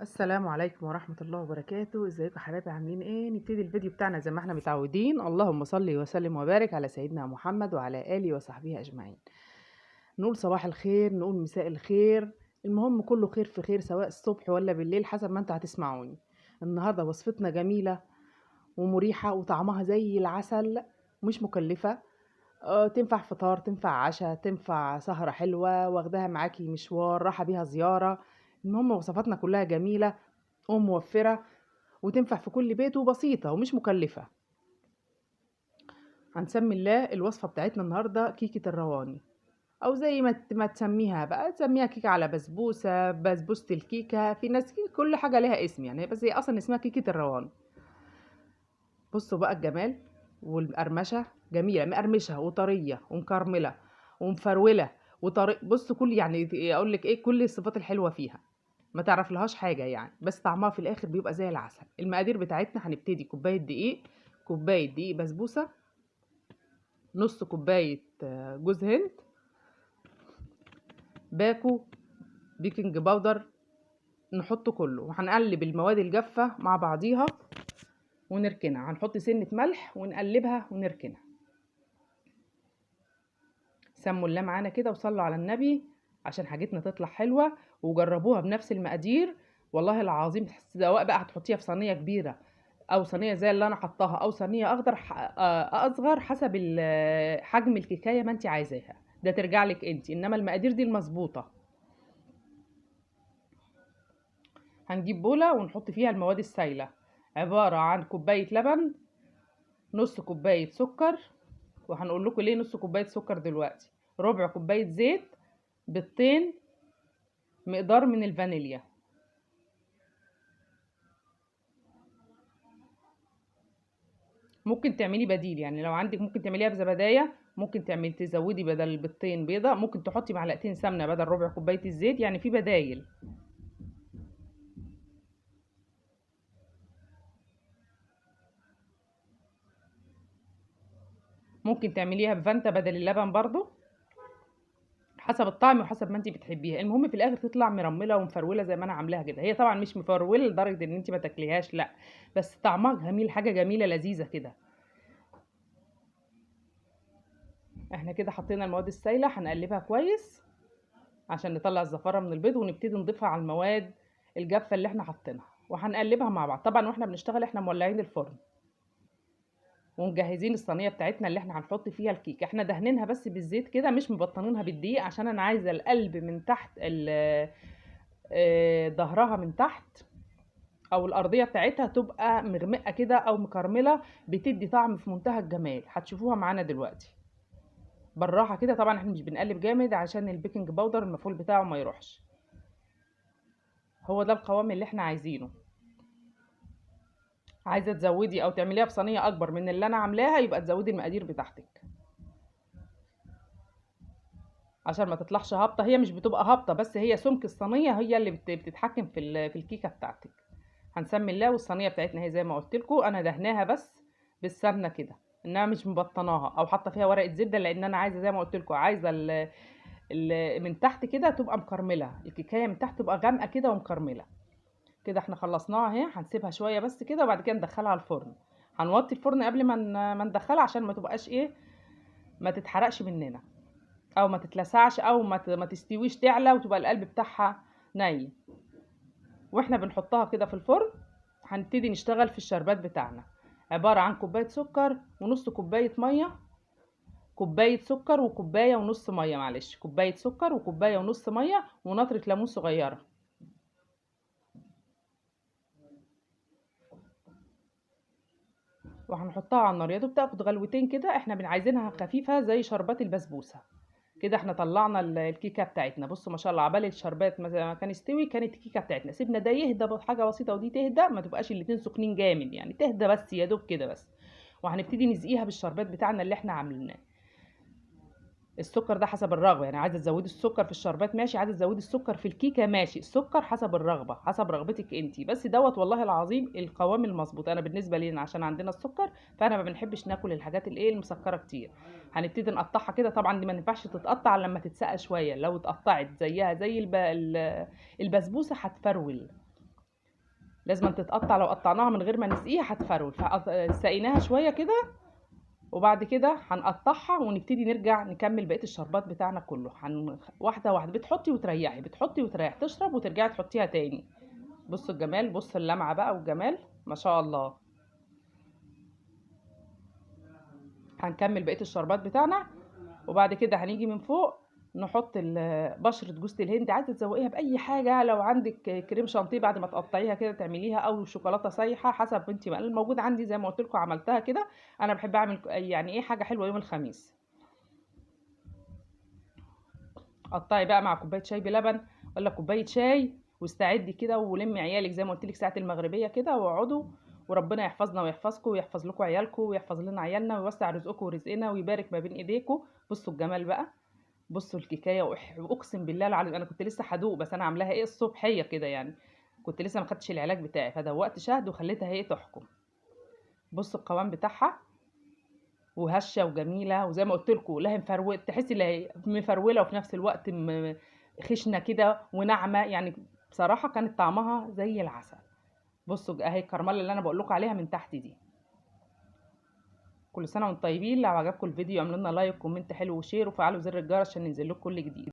السلام عليكم ورحمة الله وبركاته. ازيكم يا حبايبي؟ عاملين ايه؟ نبتدي الفيديو بتاعنا زي ما احنا متعودين. اللهم صل وسلم وبارك على سيدنا محمد وعلى آله وصحبه أجمعين. نقول صباح الخير، نقول مساء الخير، المهم كله خير في خير، سواء الصبح ولا بالليل حسب ما انتوا هتسمعوني. النهاردة وصفتنا جميلة ومريحة وطعمها زي العسل، مش مكلفة. تنفع فطار، تنفع عشاء، تنفع سهرة حلوة واخداها معاكي مشوار، راحة بيها زيارة. المهم وصفاتنا كلها جميلة وموفرة وتنفع في كل بيت وبسيطة ومش مكلفة. هنسمي الله. الوصفة بتاعتنا النهاردة كيكة الرواني، أو زي ما تسميها بقى، تسميها كيكة على بسبوسة، بسبوسة الكيكة، في ناس كل حاجة ليها اسم يعني، بس هي أصلا اسمها كيكة الرواني. بصوا بقى الجمال والقرمشة، جميلة مقرمشة وطرية ومكرملة ومفرولة بصوا كل يعني أقول لك إيه، كل الصفات الحلوة فيها ما تعرف لهاش حاجة يعني، بس طعمها في الآخر بيبقى زي العسل. المقادير بتاعتنا هنبتدي كوباية دقيق، كوباية دقيق بسبوسة، نص كوباية جوز هند، باكو بيكنج باودر، نحطه كله وهنقلب المواد الجافة مع بعضيها ونركنها. هنحط سنة ملح ونقلبها ونركنها. سموا الله معانا كده وصلوا على النبي عشان حاجتنا تطلع حلوة، وجربوها بنفس المقادير. والله العظيم سواء بقى هتحطيها في صينية كبيرة او صينيه زي اللي انا حطاها، او صينيه اصغر، حسب حجم الكيكايه ما انت عايزاها، ده ترجع لك انت، انما المقادير دي المظبوطه. هنجيب بوله ونحط فيها المواد السائله، عباره عن كوبايه لبن، نص كوبايه سكر، وهنقول لكم ليه نص كوبايه سكر دلوقتي، ربع كوبايه زيت، بيضتين، مقدار من الفانيليا. ممكن تعملي بديل يعني، لو عندك ممكن تعمليها بزبدايه، ممكن تزودي بدل البيضتين بيضه، ممكن تحطي معلقتين سمنه بدل ربع كوبايه الزيت، يعني في بدايل. ممكن تعمليها بفانتا بدل اللبن برضو، حسب الطعم وحسب ما انت بتحبيها. المهم في الاخر تطلع مرمله ومفروله زي ما انا عاملاها كده. هي طبعا مش مفروله لدرجه ان انت ما تاكليهاش، لا، بس طعمها جميل، حاجه جميله لذيذه كده. احنا كده حطينا المواد السائله، هنقلبها كويس عشان نطلع الزفاره من البيض، ونبتدي نضيفها على المواد الجافه اللي احنا حاطينها، وهنقلبها مع بعض. طبعا واحنا بنشتغل احنا مولعين الفرن ومجهزين الصينيه بتاعتنا اللي احنا هنحط فيها الكيك. احنا دهنينها بس بالزيت كده، مش مبطنينها بالدقيق، عشان انا عايزه القلب من تحت ظهرها من تحت، او الارضيه بتاعتها تبقى مغمقه كده او مكرمله، بتدي طعم في منتهى الجمال. هتشوفوها معانا دلوقتي بالراحه كده. طبعا احنا مش بنقلب جامد عشان البيكنج باودر المفعول بتاعه ما يروحش. هو ده القوام اللي احنا عايزينه. عايزه تزودي او تعمليها في صينيه اكبر من اللي انا عاملاها، يبقى تزودي المقادير بتاعتك عشان ما تطلعش هابطه. هي مش بتبقى هابطه، بس هي سمك الصينيه هي اللي بتتحكم في الكيكه بتاعتك. هنسمي الله. والصينيه بتاعتنا هي زي ما قلت لكم، انا دهناها بس بالسمنه كده، انها مش مبطناها او حاطه فيها ورقه زبده، لان انا عايزه زي ما قلت لكم، عايزه من تحت كده تبقى مكرمله، الكيكايه من تحت تبقى غامقه كده ومكرمله. كده احنا خلصناها اهي. هنسيبها شويه بس كده، وبعد كده ندخلها الفرن. هنوطي الفرن قبل ما ندخلها عشان ما تبقاش ايه، ما تتحرقش مننا، او ما تتلسعش، او ما تستويش تعلى وتبقى القلب بتاعها ني. واحنا بنحطها كده في الفرن هنبتدي نشتغل في الشربات بتاعنا. عبارة عن كوباية سكر ونص كوباية مية، كوباية سكر وكوباية ونص مية، معلش، كوباية سكر وكوباية ونص مية، ونطرة ليمون صغيرة. وهنحطها على النار، يا دوب تاخد غلوتين كده، احنا عايزينها خفيفة زي شربات البسبوسة. كده احنا طلعنا الكيكه بتاعتنا. بصوا ما شاء الله، عبال الشربات ما كان يستوي كانت الكيكه بتاعتنا. سيبنا ده يهدى بحاجه بسيطه، ودي تهدى، ما تبقاش الاتنين سخنين جامد يعني، تهدى بس يا دوب كده بس. وهنبتدي نسقيها بالشربات بتاعنا اللي احنا عامليناه. السكر ده حسب الرغبه يعني، عايزه تزودي السكر في الشربات ماشي، عايزه تزودي السكر في الكيكه ماشي، السكر حسب الرغبه، حسب رغبتك انت. بس دوت والله العظيم القوام المظبوط. انا بالنسبه لينا عشان عندنا السكر، فانا ما بنحبش ناكل الحاجات الايه المسكره كتير. هنبتدي نقطعها كده. طبعا دي ما ينفعش تتقطع لما تتسقى شويه، لو اتقطعت زيها زي البسبوسه هتفرول. لازم تتقطع، لو قطعناها من غير ما نسقيها هتفرول. فسقيناها شويه كده، وبعد كده هنقطعها ونبتدي نرجع نكمل بقيه الشربات بتاعنا كله. واحده واحده بتحطي وتريحي، بتحطي وتريحي، تشرب وترجعي تحطيها تاني. بصوا الجمال، بصوا اللمعه بقى والجمال، ما شاء الله. هنكمل بقيه الشربات بتاعنا، وبعد كده هنيجي من فوق نحط بشرة جوز الهند. عايزة تزوقيها بأي حاجة، لو عندك كريم شانتيه بعد ما تقطعيها كده تعمليها، أو شوكولاتة سايحة حسب انتي ما الموجود عندي. زي ما قلت لكم عملتها كده. أنا بحب أعمل يعني إيه حاجة حلوة يوم الخميس. قطعي بقى مع كوباية شاي بلبن، ولا كوباية شاي، واستعدي كده ولمي عيالك زي ما قلت لك ساعة المغربية كده، واقعدوا. وربنا يحفظنا ويحفظكم ويحفظ لكم عيالكم ويحفظ لنا عيالنا ويوسع رزقكم ورزقنا ويبارك ما بين ايديكم. بصوا الجمال بقى، بصوا الكيكايه. واقسم بالله العظيم انا كنت لسه هدوق، بس انا عاملاها ايه الصبحيه كده يعني، كنت لسه ما خدتش العلاج بتاعي، فدوقت شهد وخليتها ايه تحكم. بصوا القوام بتاعها، وهشه وجميله، وزي ما قلت لكم لا هي مفروله، تحسي لا هي مفروله وفي نفس الوقت خشنه كده وناعمه يعني. بصراحه كانت طعمها زي العسل. بصوا اهي الكرمله اللي انا بقول لكم عليها من تحت دي. كل سنه وانتم طيبين. لو عجبكم الفيديو اعملوا لنا لايك وكومنت حلو وشير، وفعلوا زر الجرس عشان ينزل لكم كل جديد.